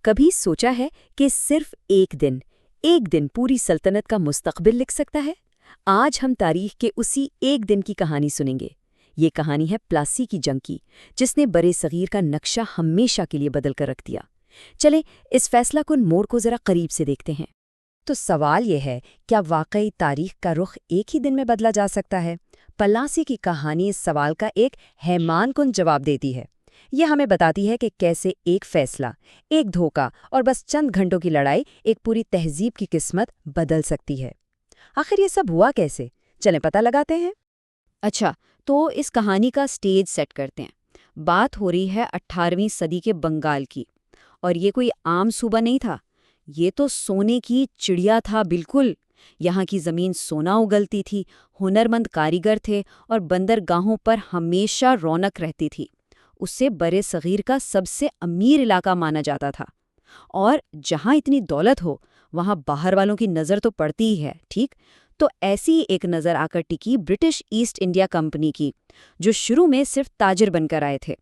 کبھی سوچا ہے کہ صرف ایک دن پوری سلطنت کا مستقبل لکھ سکتا ہے؟ آج ہم تاریخ کے اسی ایک دن کی کہانی سنیں گے۔ یہ کہانی ہے پلاسی کی جنگ کی، جس نے برے صغیر کا نقشہ ہمیشہ کے لیے بدل کر رکھ دیا۔ چلیں اس فیصلہ کن موڑ کو ذرا قریب سے دیکھتے ہیں۔ تو سوال یہ ہے، کیا واقعی تاریخ کا رخ ایک ہی دن میں بدلا جا سکتا ہے؟ پلاسی کی کہانی اس سوال کا ایک حیران کن جواب دیتی ہے۔ یہ ہمیں بتاتی ہے کہ کیسے ایک فیصلہ، ایک دھوکہ اور بس چند گھنٹوں کی لڑائی ایک پوری تہذیب کی قسمت بدل سکتی ہے۔ آخر یہ سب ہوا کیسے؟ چلیں پتہ لگاتے ہیں۔ اچھا، تو اس کہانی کا سٹیج سیٹ کرتے ہیں۔ بات ہو رہی ہے 18ویں صدی کے بنگال کی، اور یہ کوئی عام صوبہ نہیں تھا۔ یہ تو سونے کی چڑیا تھا بالکل۔ یہاں کی زمین سونا اگلتی تھی، ہنرمند کاریگر تھے اور بندرگاہوں پر ہمیشہ رونق رہتی تھی۔ اسے برے صغیر کا سب سے امیر علاقہ مانا جاتا تھا، اور جہاں اتنی دولت ہو وہاں باہر والوں کی نظر تو پڑتی ہی ہے، ٹھیک؟ تو ایسی ایک نظر آ کر ٹکی برٹش ایسٹ انڈیا کمپنی کی، جو شروع میں صرف تاجر بن کر آئے تھے۔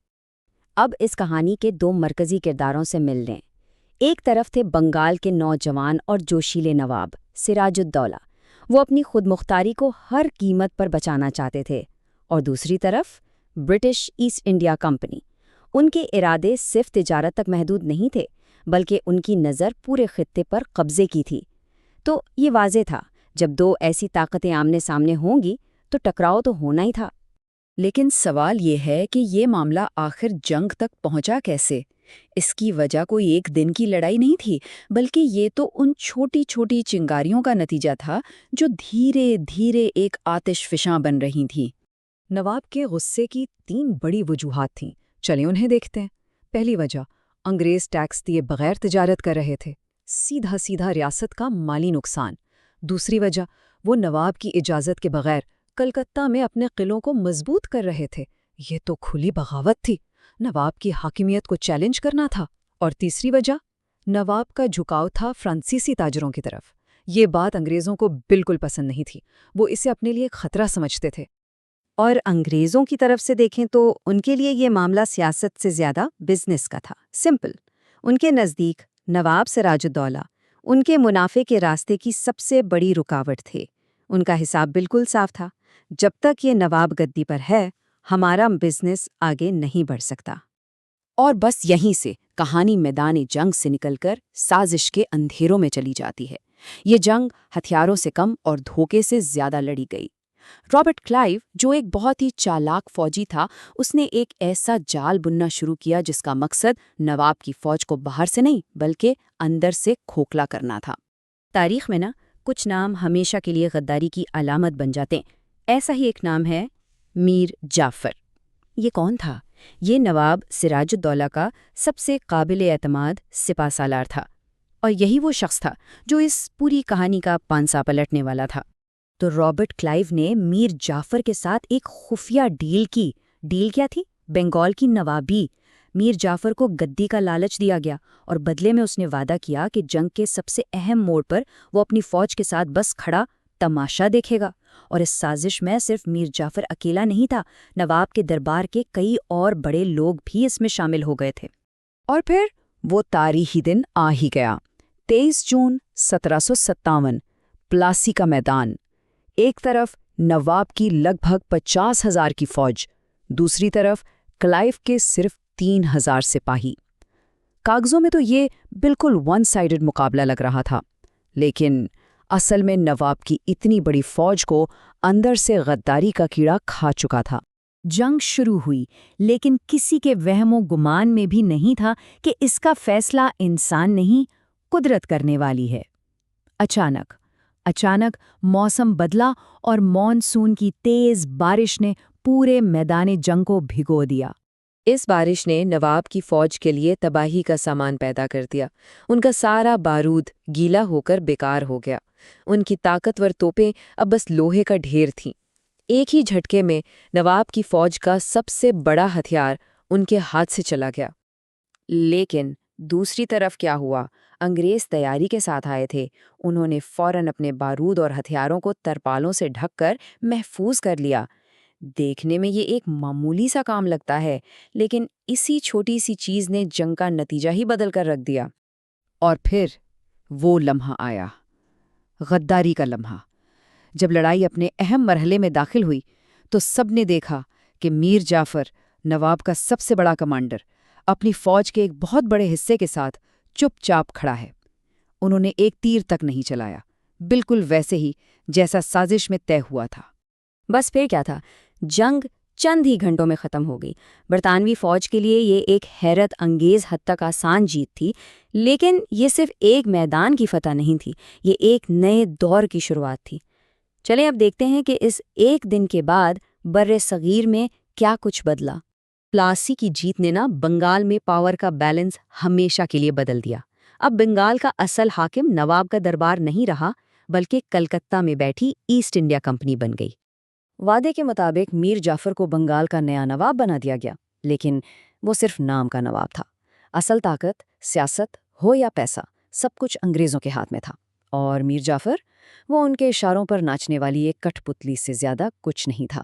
اب اس کہانی کے دو مرکزی کرداروں سے مل لیں۔ ایک طرف تھے بنگال کے نوجوان اور جوشیلے نواب سراج الدولہ، وہ اپنی خود مختاری کو ہر قیمت پر بچانا چاہتے تھے، اور دوسری طرف برٹش ایسٹ انڈیا کمپنی۔ ان کے ارادے صرف تجارت تک محدود نہیں تھے، بلکہ ان کی نظر پورے خطے پر قبضے کی تھی۔ تو یہ واضح تھا، جب دو ایسی طاقتیں آمنے سامنے ہوں گی تو ٹکراؤ تو ہونا ہی تھا۔ لیکن سوال یہ ہے کہ یہ معاملہ آخر جنگ تک پہنچا کیسے؟ اس کی وجہ کوئی ایک دن کی لڑائی نہیں تھی، بلکہ یہ تو ان چھوٹی چھوٹی چنگاریوں کا نتیجہ تھا جو دھیرے دھیرے ایک آتش فشاں بن رہی تھیں۔ نواب کے غصے کی 3 بڑی وجوہات تھیں، چلیں انہیں دیکھتے ہیں۔ پہلی وجہ، انگریز ٹیکس دیے بغیر تجارت کر رہے تھے، سیدھا سیدھا ریاست کا مالی نقصان۔ دوسری وجہ، وہ نواب کی اجازت کے بغیر کلکتہ میں اپنے قلعوں کو مضبوط کر رہے تھے۔ یہ تو کھلی بغاوت تھی، نواب کی حاکمیت کو چیلنج کرنا تھا۔ اور تیسری وجہ، نواب کا جھکاؤ تھا فرانسیسی تاجروں کی طرف۔ یہ بات انگریزوں کو بالکل پسند نہیں تھی، وہ اسے اپنے لیے خطرہ سمجھتے تھے۔ اور انگریزوں کی طرف سے دیکھیں تو ان کے لیے یہ معاملہ سیاست سے زیادہ بزنس کا تھا، سمپل۔ ان کے نزدیک نواب سراج الدولہ ان کے منافع کے راستے کی سب سے بڑی رکاوٹ تھے۔ ان کا حساب بالکل صاف تھا، جب تک یہ نواب گدی پر ہے، ہمارا بزنس آگے نہیں بڑھ سکتا۔ اور بس یہیں سے کہانی میدان جنگ سے نکل کر سازش کے اندھیروں میں چلی جاتی ہے۔ یہ جنگ ہتھیاروں سے کم اور دھوکے سے زیادہ لڑی گئی۔ رابرٹ کلائیو، جو ایک بہت ہی چالاک فوجی تھا، اس نے ایک ایسا جال بننا شروع کیا جس کا مقصد نواب کی فوج کو باہر سے نہیں بلکہ اندر سے کھوکھلا کرنا تھا۔ تاریخ میں کچھ نام ہمیشہ کے لیے غداری کی علامت بن جاتے ہیں۔ ایسا ہی ایک نام ہے میر جعفر۔ یہ کون تھا؟ یہ نواب سراج الدولہ کا سب سے قابل اعتماد سپہ سالار تھا، اور یہی وہ شخص تھا جو اس پوری کہانی کا پانسا پلٹنے والا تھا۔ تو رابرٹ کلائیو نے میر جعفر کے ساتھ ایک خفیہ ڈیل کی۔ ڈیل کیا تھی؟ بنگال کی نوابی۔ میر جعفر کو گدی کا لالچ دیا گیا، اور بدلے میں اس نے وعدہ کیا کہ جنگ کے سب سے اہم موڑ پر وہ اپنی فوج کے ساتھ بس کھڑا تماشا دیکھے گا۔ اور اس سازش میں صرف میر جعفر اکیلا نہیں تھا، نواب کے دربار کے کئی اور بڑے لوگ بھی اس میں شامل ہو گئے تھے۔ اور پھر وہ تاریخی دن آ ہی گیا، 23 جون 1757، پلاسی کا میدان۔ ایک طرف نواب کی لگ بھگ 50,000 کی فوج، دوسری طرف کلائیو کے صرف 3,000 سپاہی۔ کاغذوں میں تو یہ بالکل ون سائیڈڈ مقابلہ لگ رہا تھا، لیکن اصل میں نواب کی اتنی بڑی فوج کو اندر سے غداری کا کیڑا کھا چکا تھا۔ جنگ شروع ہوئی، لیکن کسی کے وہم و گمان میں بھی نہیں تھا کہ اس کا فیصلہ انسان نہیں، قدرت کرنے والی ہے۔ اچانک موسم بدلا اور مانسون کی تیز بارش نے پورے میدان جنگ کو بھگو دیا۔ اس بارش نے نواب کی فوج کے لیے تباہی کا سامان پیدا کر دیا۔ ان کا سارا بارود گیلا ہو کر بیکار ہو گیا۔ ان کی طاقتور توپیں اب بس لوہے کا ڈھیر تھیں۔ ایک ہی جھٹکے میں نواب کی فوج کا سب سے بڑا ہتھیار ان کے ہاتھ سے چلا گیا۔ لیکن دوسری طرف کیا ہوا؟ انگریز تیاری کے ساتھ آئے تھے۔ انہوں نے فوراً اپنے بارود اور ہتھیاروں کو ترپالوں سے ڈھک کر محفوظ کر لیا۔ دیکھنے میں یہ ایک معمولی سا کام لگتا ہے، لیکن اسی چھوٹی سی چیز نے جنگ کا نتیجہ ہی بدل کر رکھ دیا۔ اور پھر وہ لمحہ آیا، غداری کا لمحہ۔ جب لڑائی اپنے اہم مرحلے میں داخل ہوئی تو سب نے دیکھا کہ میر جعفر، نواب کا سب سے بڑا کمانڈر، اپنی فوج کے ایک بہت بڑے حصے کے ساتھ چپ چاپ کھڑا ہے۔ انہوں نے ایک تیر تک نہیں چلایا، بالکل ویسے ہی جیسا سازش میں طے ہوا تھا۔ بس پھر کیا تھا؟ جنگ چند ہی گھنٹوں میں ختم ہو گئی۔ برطانوی فوج کے لیے یہ ایک حیرت انگیز حد تک آسان جیت تھی، لیکن یہ صرف ایک میدان کی فتح نہیں تھی، یہ ایک نئے دور کی شروعات تھی۔ چلیں اب دیکھتے ہیں کہ اس ایک دن کے بعد بر صغیر میں کیا کچھ بدلا۔ پلاسی کی جیت نے بنگال میں پاور کا بیلنس ہمیشہ کے لیے بدل دیا۔ اب بنگال کا اصل حاکم نواب کا دربار نہیں رہا، بلکہ کلکتہ میں بیٹھی ایسٹ انڈیا کمپنی بن گئی۔ وعدے کے مطابق میر جعفر کو بنگال کا نیا نواب بنا دیا گیا، لیکن وہ صرف نام کا نواب تھا۔ اصل طاقت، سیاست ہو یا پیسہ، سب کچھ انگریزوں کے ہاتھ میں تھا، اور میر جعفر وہ ان کے اشاروں پر ناچنے والی ایک کٹھ پتلی سے زیادہ کچھ نہیں تھا۔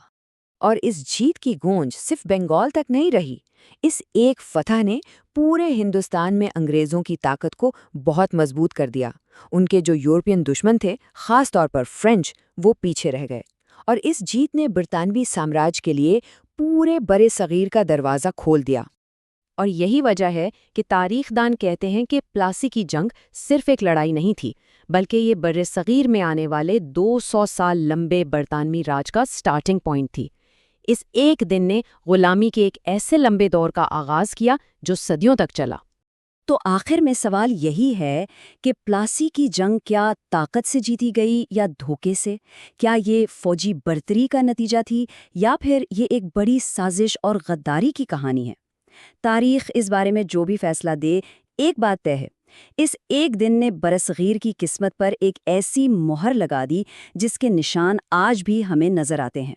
اور اس جیت کی گونج صرف بنگال تک نہیں رہی، اس ایک فتح نے پورے ہندوستان میں انگریزوں کی طاقت کو بہت مضبوط کر دیا۔ ان کے جو یورپین دشمن تھے، خاص طور پر فرینچ، وہ پیچھے رہ گئے، اور اس جیت نے برطانوی سامراج کے لیے پورے برے صغیر کا دروازہ کھول دیا۔ اور یہی وجہ ہے کہ تاریخ دان کہتے ہیں کہ پلاسی کی جنگ صرف ایک لڑائی نہیں تھی، بلکہ یہ بر صغیر میں آنے والے 200 سال لمبے برطانوی راج کا سٹارٹنگ پوائنٹ تھی۔ اس ایک دن نے غلامی کے ایک ایسے لمبے دور کا آغاز کیا جو صدیوں تک چلا۔ تو آخر میں سوال یہی ہے کہ پلاسی کی جنگ کیا طاقت سے جیتی گئی یا دھوکے سے؟ کیا یہ فوجی برتری کا نتیجہ تھی یا پھر یہ ایک بڑی سازش اور غداری کی کہانی ہے؟ تاریخ اس بارے میں جو بھی فیصلہ دے، ایک بات طے ہے، اس ایک دن نے برصغیر کی قسمت پر ایک ایسی مہر لگا دی جس کے نشان آج بھی ہمیں نظر آتے ہیں۔